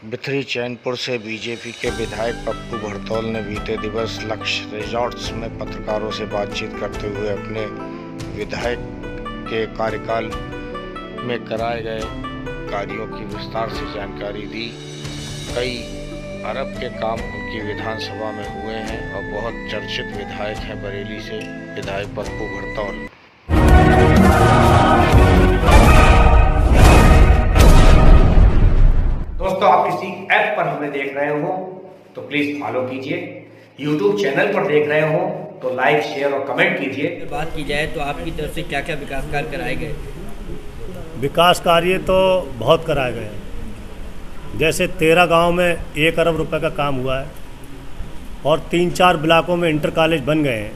बिथरी चैनपुर से बीजेपी के विधायक पप्पू भरतौल ने बीते दिवस लक्ष्य रिजॉर्ट्स में पत्रकारों से बातचीत करते हुए अपने विधायक के कार्यकाल में कराए गए कार्यों की विस्तार से जानकारी दी। कई अरब के काम उनकी विधानसभा में हुए हैं और बहुत चर्चित विधायक हैं बरेली से विधायक पप्पू भरतौल। दोस्तों, आप किसी ऐप पर हमें देख रहे हो तो प्लीज फॉलो कीजिए। यूट्यूब चैनल पर देख रहे हो तो लाइक, शेयर और कमेंट कीजिए। बात की जाए तो आपकी तरफ से क्या क्या विकास कार्य कराए गए? विकास कार्य तो बहुत कराए गए हैं। जैसे 13 गांव में 1 अरब रुपए का काम हुआ है और 3-4 ब्लॉकों में इंटर कॉलेज बन गए हैं।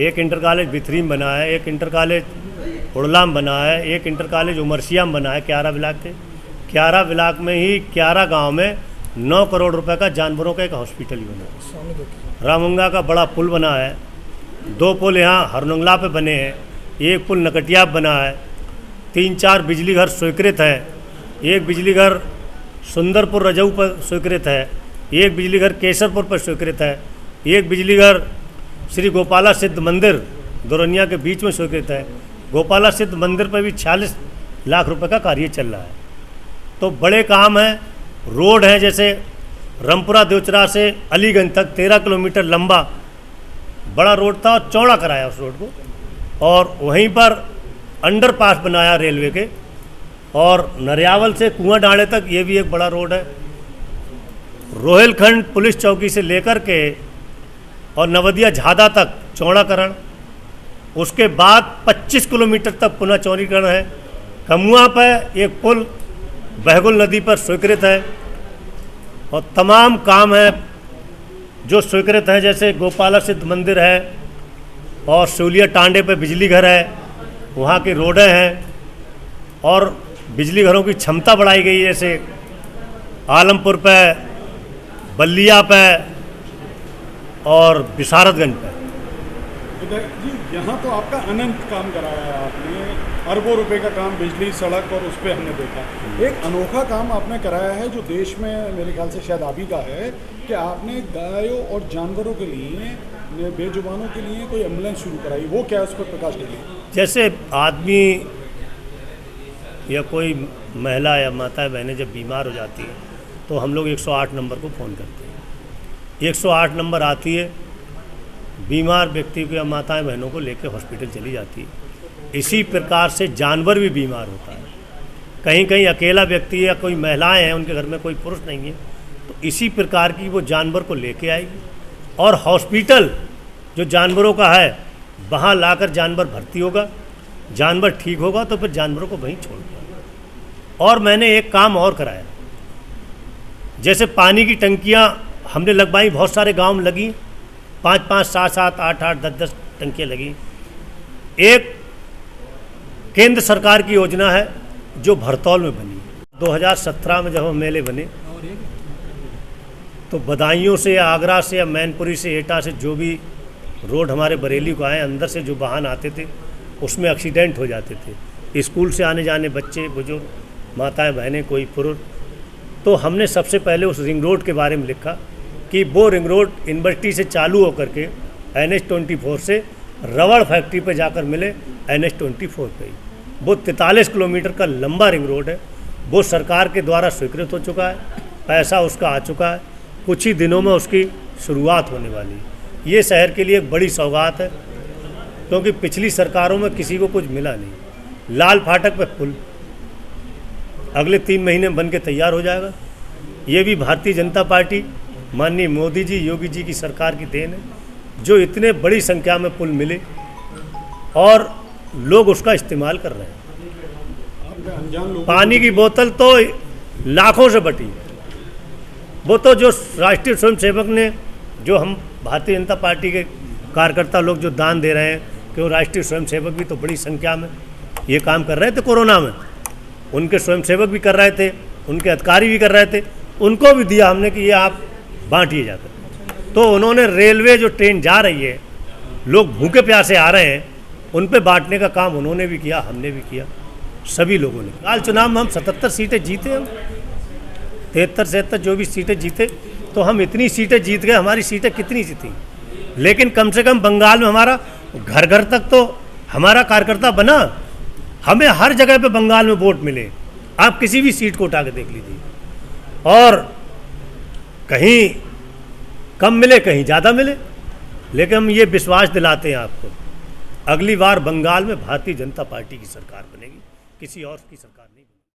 एक इंटर कॉलेज बिथरी में बना है, एक इंटर कॉलेज उड़ला में बना है, एक इंटर कॉलेज उमरसिया में बना है। 11 ब्लॉक के 11 ब्लॉक में ही 11 गांव में 9 करोड़ रुपए का जानवरों का एक हॉस्पिटल भी बना है। रामगंगा का बड़ा पुल बना है, 2 पुल यहाँ हरनंगला पे बने हैं, 1 पुल नकटिया पे बना है, 3-4 बिजली घर स्वीकृत हैं, 1 बिजली घर सुंदरपुर रजऊ पर स्वीकृत है, 1 बिजली घर केसरपुर पर स्वीकृत है, 1 बिजली घर श्री गोपाला सिद्ध मंदिर दोरनिया के बीच में स्वीकृत है। गोपाला सिद्ध मंदिर पर भी 46 लाख रुपए का कार्य चल रहा है। तो बड़े काम हैं। रोड है, जैसे रामपुरा देवचरा से अलीगंज तक 13 किलोमीटर लंबा बड़ा रोड था और चौड़ा कराया उस रोड को। और वहीं पर अंडरपास बनाया रेलवे के, और नरियावल से कुआं डाँड़े तक ये भी एक बड़ा रोड है। रोहिलखंड पुलिस चौकी से लेकर के और नवदिया झादा तक चौड़ाकरण। उसके बाद 25 किलोमीटर तक पुनः चौड़ीकरण है। कमुआ पर एक पुल बहगुल नदी पर स्वीकृत है और तमाम काम हैं जो स्वीकृत हैं। जैसे गोपाला सिद्ध मंदिर है और शिवलिया टांडे पे बिजली घर है, वहाँ की रोडें हैं और बिजली घरों की क्षमता बढ़ाई गई है। जैसे आलमपुर पे, बल्लिया पे और बिसारतगंज पे। जी, यहाँ तो आपका अनंत काम कराया है आपने, अरबों रुपए का काम बिजली, सड़क और उस पर हमने देखा। एक अनोखा काम आपने कराया है जो देश में मेरे ख्याल से शायद आप ही का है, कि आपने गायों और जानवरों के लिए, बेजुबानों के लिए कोई एम्बुलेंस शुरू कराई। वो क्या है, उस पर प्रकाश डालिए। जैसे आदमी या कोई महिला या माताएं बहनें जब बीमार हो जाती है तो हम लोग 108 नंबर को फ़ोन करते हैं। 108 नंबर आती है, बीमार व्यक्ति को या माताएं बहनों को लेकर हॉस्पिटल चली जाती है। इसी प्रकार से जानवर भी बीमार होता है। कहीं कहीं अकेला व्यक्ति या कोई महिलाएं हैं, उनके घर में कोई पुरुष नहीं है, तो इसी प्रकार की वो जानवर को लेके आएगी और हॉस्पिटल जो जानवरों का है वहाँ लाकर जानवर भर्ती होगा। जानवर ठीक होगा तो फिर जानवरों को वहीं छोड़ देगा। और मैंने एक काम और कराया, जैसे पानी की टंकियाँ हमने लगवाई, बहुत सारे गाँव में लगी, 5-5, 7-7, 8-8, 10-10 टंकियाँ लगी। एक केंद्र सरकार की योजना है जो भरतौल में बनी। 2017 में जब हम मेले बने तो बदायूं से या आगरा से या मैनपुरी से, एटा से जो भी रोड हमारे बरेली को आए, अंदर से जो वाहन आते थे उसमें एक्सीडेंट हो जाते थे। स्कूल से आने जाने बच्चे, बुजुर्ग, माताएं बहनें, कोई पुरुष। तो हमने सबसे पहले उस रिंग रोड के बारे में लिखा कि वो रिंग रोड यूनिवर्सिटी से चालू होकर के NH-24 से रबड़ फैक्ट्री पे जाकर मिले NH-24 पे ही। वो 43 किलोमीटर का लंबा रिंग रोड है। वो सरकार के द्वारा स्वीकृत हो चुका है, पैसा उसका आ चुका है। कुछ ही दिनों में उसकी शुरुआत होने वाली है। ये शहर के लिए एक बड़ी सौगात है, क्योंकि पिछली सरकारों में किसी को कुछ मिला नहीं। लाल फाटक पे पुल अगले 3 महीने में बन के तैयार हो जाएगा। ये भी भारतीय जनता पार्टी, माननीय मोदी जी, योगी जी की सरकार की देन है, जो इतने बड़ी संख्या में पुल मिले और लोग उसका इस्तेमाल कर रहे हैं। पानी की बोतल तो लाखों से बटी। वो तो जो राष्ट्रीय स्वयंसेवक ने, जो हम भारतीय जनता पार्टी के कार्यकर्ता लोग जो दान दे रहे हैं, कि वो राष्ट्रीय स्वयंसेवक भी तो बड़ी संख्या में ये काम कर रहे थे। कोरोना में उनके स्वयंसेवक भी कर रहे थे, उनके अधिकारी भी कर रहे थे, उनको भी दिया हमने कि ये आप बांटिए जाकर। तो उन्होंने रेलवे जो ट्रेन जा रही है, लोग भूखे प्यासे आ रहे हैं, उन पे बांटने का काम उन्होंने भी किया, हमने भी किया, सभी लोगों ने। हाल चुनाव में हम 77 सीटें जीते हैं। 73-77 जो भी सीटें जीते, तो हम इतनी सीटें जीत गए, हमारी सीटें कितनी सी थी, लेकिन कम से कम बंगाल में हमारा घर घर तक तो हमारा कार्यकर्ता बना। हमें हर जगह पे बंगाल में वोट मिले, आप किसी भी सीट को उठा के देख लीजिए, और कहीं कम मिले कहीं ज़्यादा मिले, लेकिन हम ये विश्वास दिलाते हैं आपको, अगली बार बंगाल में भारतीय जनता पार्टी की सरकार बनेगी, किसी और की सरकार नहीं।